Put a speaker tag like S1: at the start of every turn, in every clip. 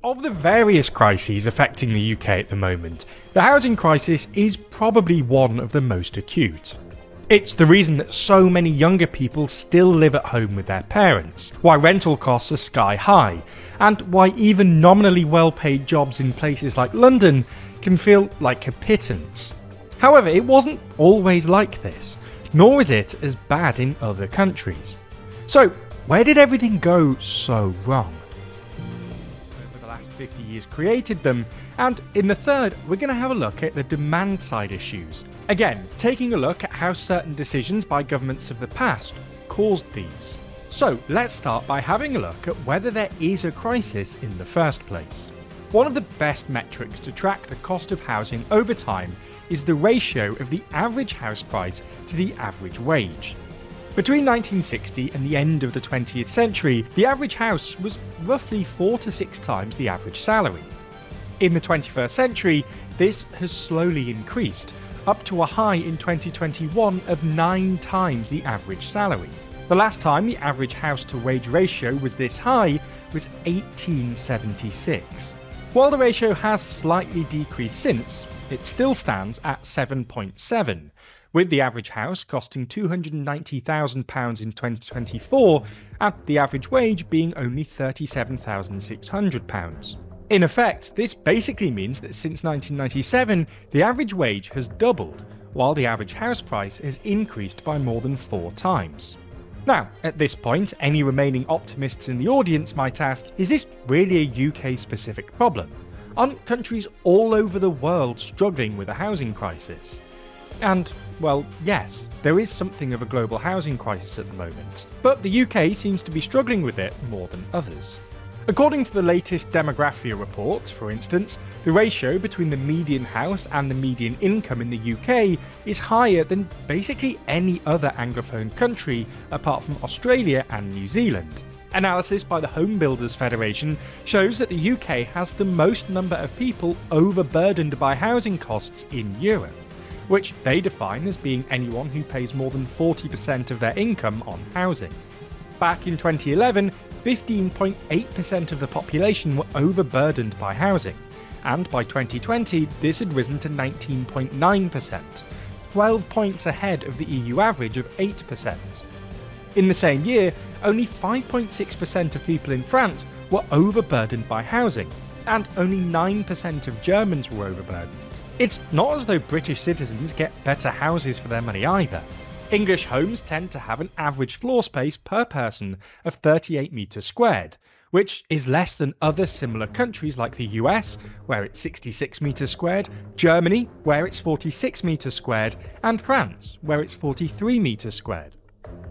S1: Of the various crises affecting the UK at the moment, the housing crisis is probably one of the most acute. It's the reason that so many younger people still live at home with their parents, why rental costs are sky high, and why even nominally well-paid jobs in places like London can feel like a pittance. However, it wasn't always like this, nor is it as bad in other countries. So, where did everything go so wrong? 50 years created them, and in the third we're going to have a look at the demand side issues, again taking a look at how certain decisions by governments of the past caused these. So let's start by having a look at whether there is a crisis in the first place. One of the best metrics to track the cost of housing over time is the ratio of the average house price to the average wage. Between 1960 and the end of the 20th century, the average house was roughly 4 to 6 times the average salary. In the 21st century, this has slowly increased, up to a high in 2021 of 9 times the average salary. The last time the average house-to-wage ratio was this high was 1876. While the ratio has slightly decreased since, it still stands at 7.7. with the average house costing £290,000 in 2024 and the average wage being only £37,600. In effect, this basically means that since 1997, the average wage has doubled, while the average house price has increased by more than 4 times. Now, at this point, any remaining optimists in the audience might ask, is this really a UK-specific problem? Aren't countries all over the world struggling with a housing crisis? And, well, yes, there is something of a global housing crisis at the moment, but the UK seems to be struggling with it more than others. According to the latest Demographia report, for instance, the ratio between the median house and the median income in the UK is higher than basically any other Anglophone country apart from Australia and New Zealand. Analysis by the Home Builders Federation shows that the UK has the most number of people overburdened by housing costs in Europe, which they define as being anyone who pays more than 40% of their income on housing. Back in 2011, 15.8% of the population were overburdened by housing, and by 2020 this had risen to 19.9%, 12 points ahead of the EU average of 8%. In the same year, only 5.6% of people in France were overburdened by housing, and only 9% of Germans were overburdened. It's not as though British citizens get better houses for their money either. English homes tend to have an average floor space per person of 38 metres squared, which is less than other similar countries like the US, where it's 66 metres squared, Germany, where it's 46 metres squared, and France, where it's 43 metres squared.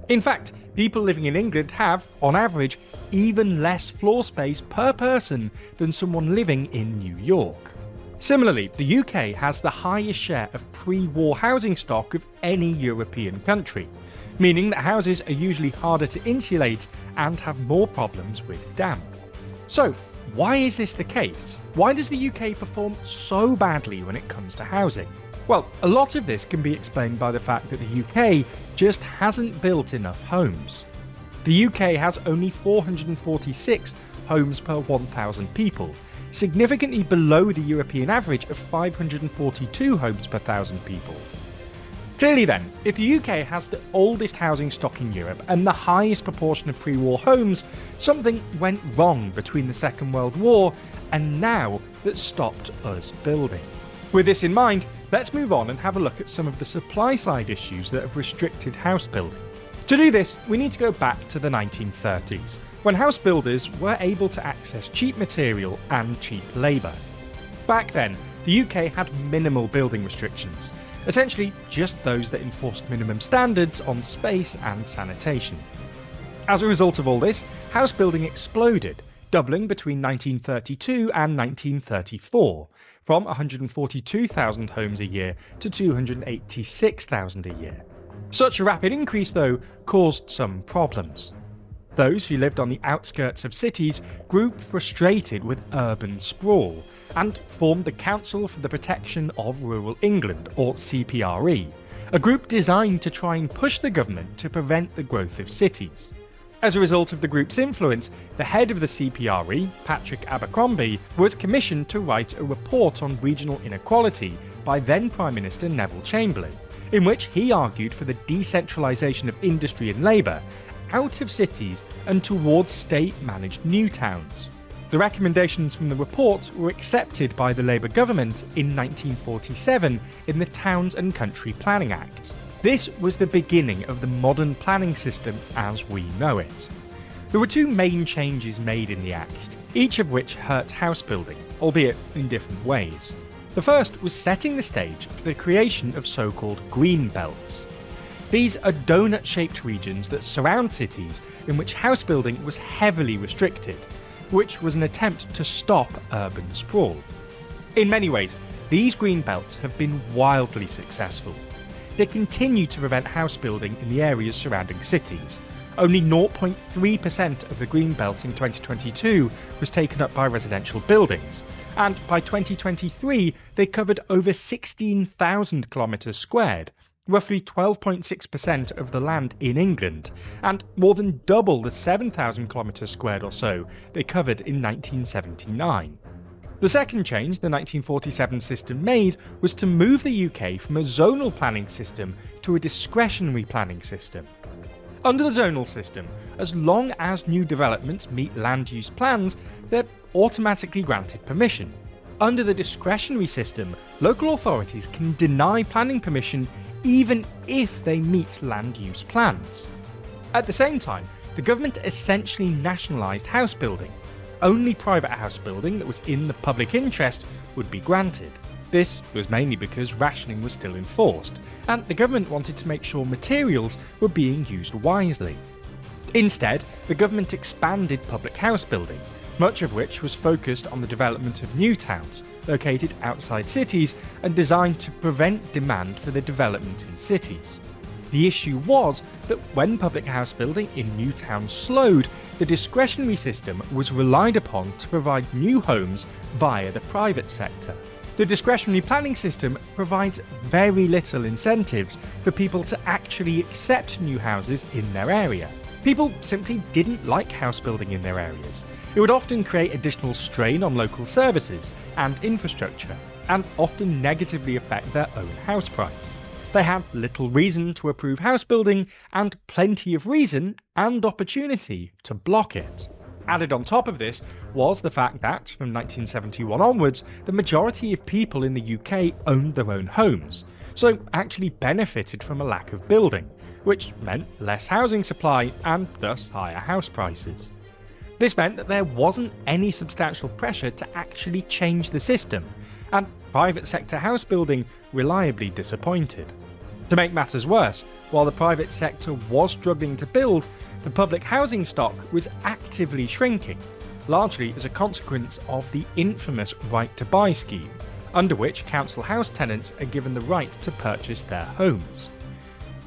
S1: In fact, people living in England have, on average, even less floor space per person than someone living in New York. Similarly, the UK has the highest share of pre-war housing stock of any European country, meaning that houses are usually harder to insulate and have more problems with damp. So, why is this the case? Why does the UK perform so badly when it comes to housing? Well, a lot of this can be explained by the fact that the UK just hasn't built enough homes. The UK has only 446 homes per 1,000 people, significantly below the European average of 542 homes per 1,000 people. Clearly then, if the UK has the oldest housing stock in Europe and the highest proportion of pre-war homes, something went wrong between the Second World War and now that stopped us building. With this in mind, let's move on and have a look at some of the supply side issues that have restricted house building. To do this, we need to go back to the 1930s, when house builders were able to access cheap material and cheap labour. Back then, the UK had minimal building restrictions, essentially just those that enforced minimum standards on space and sanitation. As a result of all this, house building exploded, doubling between 1932 and 1934, from 142,000 homes a year to 286,000 a year. Such a rapid increase, though, caused some problems. Those who lived on the outskirts of cities grew frustrated with urban sprawl and formed the Council for the Protection of Rural England, or CPRE, a group designed to try and push the government to prevent the growth of cities. As a result of the group's influence, the head of the CPRE, Patrick Abercrombie, was commissioned to write a report on regional inequality by then Prime Minister Neville Chamberlain, in which he argued for the decentralisation of industry and labour out of cities and towards state-managed new towns. The recommendations from the report were accepted by the Labour government in 1947 in the Towns and Country Planning Act. This was the beginning of the modern planning system as we know it. There were two main changes made in the Act, each of which hurt house building, albeit in different ways. The first was setting the stage for the creation of so-called green belts. These are donut-shaped regions that surround cities in which house building was heavily restricted, which was an attempt to stop urban sprawl. In many ways, these green belts have been wildly successful. They continue to prevent house building in the areas surrounding cities. Only 0.3% of the green belt in 2022 was taken up by residential buildings, and by 2023 they covered over 16,000 kilometres squared, roughly 12.6% of the land in England, and more than double the 7,000 kilometres squared or so they covered in 1979. The second change the 1947 system made was to move the UK from a zonal planning system to a discretionary planning system. Under the zonal system, as long as new developments meet land use plans, they're automatically granted permission. Under the discretionary system, local authorities can deny planning permission even if they meet land use plans. At the same time, the government essentially nationalised house building. Only private house building that was in the public interest would be granted. This was mainly because rationing was still enforced, and the government wanted to make sure materials were being used wisely. Instead, the government expanded public house building, much of which was focused on the development of new towns, located outside cities and designed to prevent demand for the development in cities. The issue was that when public house building in new towns slowed, the discretionary system was relied upon to provide new homes via the private sector. The discretionary planning system provides very little incentives for people to actually accept new houses in their area. People simply didn't like house building in their areas. It would often create additional strain on local services and infrastructure, and often negatively affect their own house price. They had little reason to approve house building, and plenty of reason and opportunity to block it. Added on top of this was the fact that, from 1971 onwards, the majority of people in the UK owned their own homes, so actually benefited from a lack of building, which meant less housing supply and thus higher house prices. This meant that there wasn't any substantial pressure to actually change the system, and private sector house building reliably disappointed. To make matters worse, while the private sector was struggling to build, the public housing stock was actively shrinking, largely as a consequence of the infamous Right to Buy scheme, under which council house tenants are given the right to purchase their homes.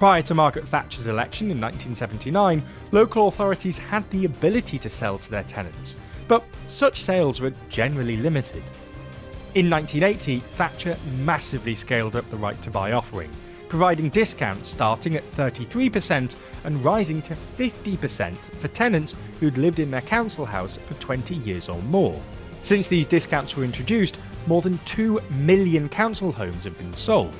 S1: Prior to Margaret Thatcher's election in 1979, local authorities had the ability to sell to their tenants, but such sales were generally limited. In 1980, Thatcher massively scaled up the Right to Buy offering, providing discounts starting at 33% and rising to 50% for tenants who'd lived in their council house for 20 years or more. Since these discounts were introduced, more than 2 million council homes have been sold.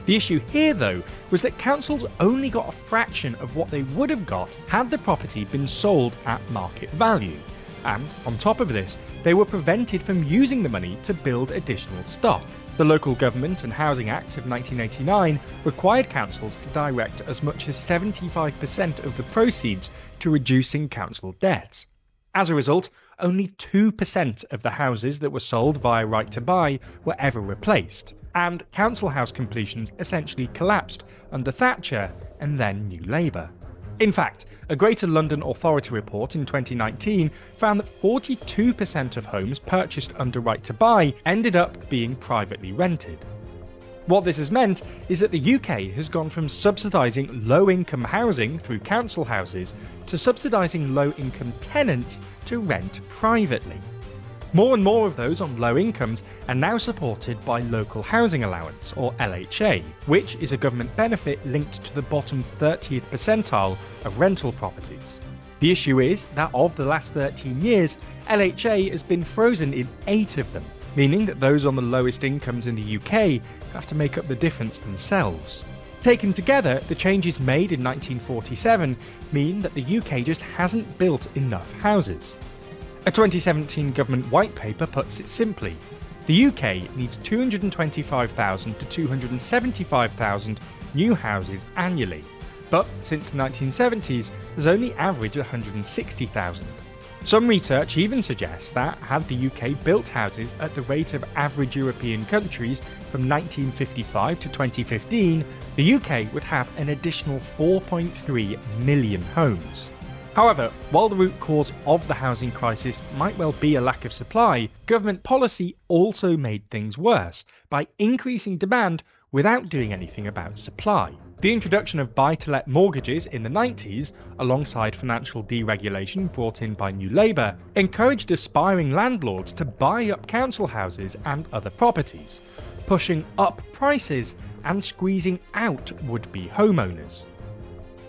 S1: The issue here, though, was that councils only got a fraction of what they would have got had the property been sold at market value, and on top of this, they were prevented from using the money to build additional stock. The Local Government and Housing Act of 1989 required councils to direct as much as 75% of the proceeds to reducing council debt. As a result, only 2% of the houses that were sold via Right to Buy were ever replaced, and council house completions essentially collapsed under Thatcher and then New Labour. In fact, a Greater London Authority report in 2019 found that 42% of homes purchased under Right to Buy ended up being privately rented. What this has meant is that the UK has gone from subsidising low-income housing through council houses to subsidising low-income tenants to rent privately. More and more of those on low incomes are now supported by Local Housing Allowance, or LHA, which is a government benefit linked to the bottom 30th percentile of rental properties. The issue is that of the last 13 years, LHA has been frozen in 8 of them, meaning that those on the lowest incomes in the UK have to make up the difference themselves. Taken together, the changes made in 1947 mean that the UK just hasn't built enough houses. A 2017 government white paper puts it simply: the UK needs 225,000 to 275,000 new houses annually, but since the 1970s there's only averaged 160,000. Some research even suggests that had the UK built houses at the rate of average European countries from 1955 to 2015, the UK would have an additional 4.3 million homes. However, while the root cause of the housing crisis might well be a lack of supply, government policy also made things worse by increasing demand without doing anything about supply. The introduction of buy-to-let mortgages in the 90s, alongside financial deregulation brought in by New Labour, encouraged aspiring landlords to buy up council houses and other properties, pushing up prices and squeezing out would-be homeowners.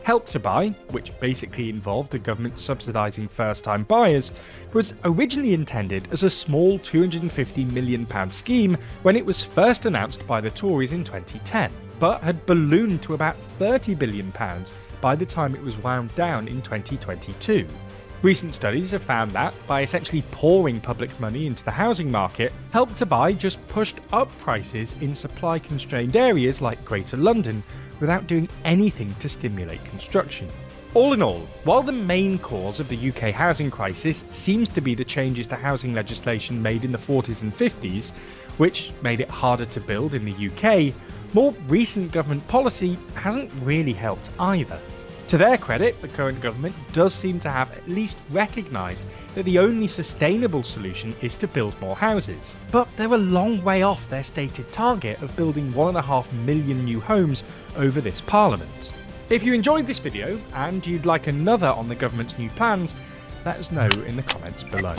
S1: Help to Buy, which basically involved the government subsidising first-time buyers, was originally intended as a small £250 million scheme when it was first announced by the Tories in 2010, but had ballooned to about £30 billion by the time it was wound down in 2022. Recent studies have found that, by essentially pouring public money into the housing market, Help to Buy just pushed up prices in supply-constrained areas like Greater London, without doing anything to stimulate construction. All in all, while the main cause of the UK housing crisis seems to be the changes to housing legislation made in the 40s and 50s, which made it harder to build in the UK, more recent government policy hasn't really helped either. To their credit, the current government does seem to have at least recognised that the only sustainable solution is to build more houses, but they're a long way off their stated target of building 1.5 million new homes over this parliament. If you enjoyed this video and you'd like another on the government's new plans, let us know in the comments below.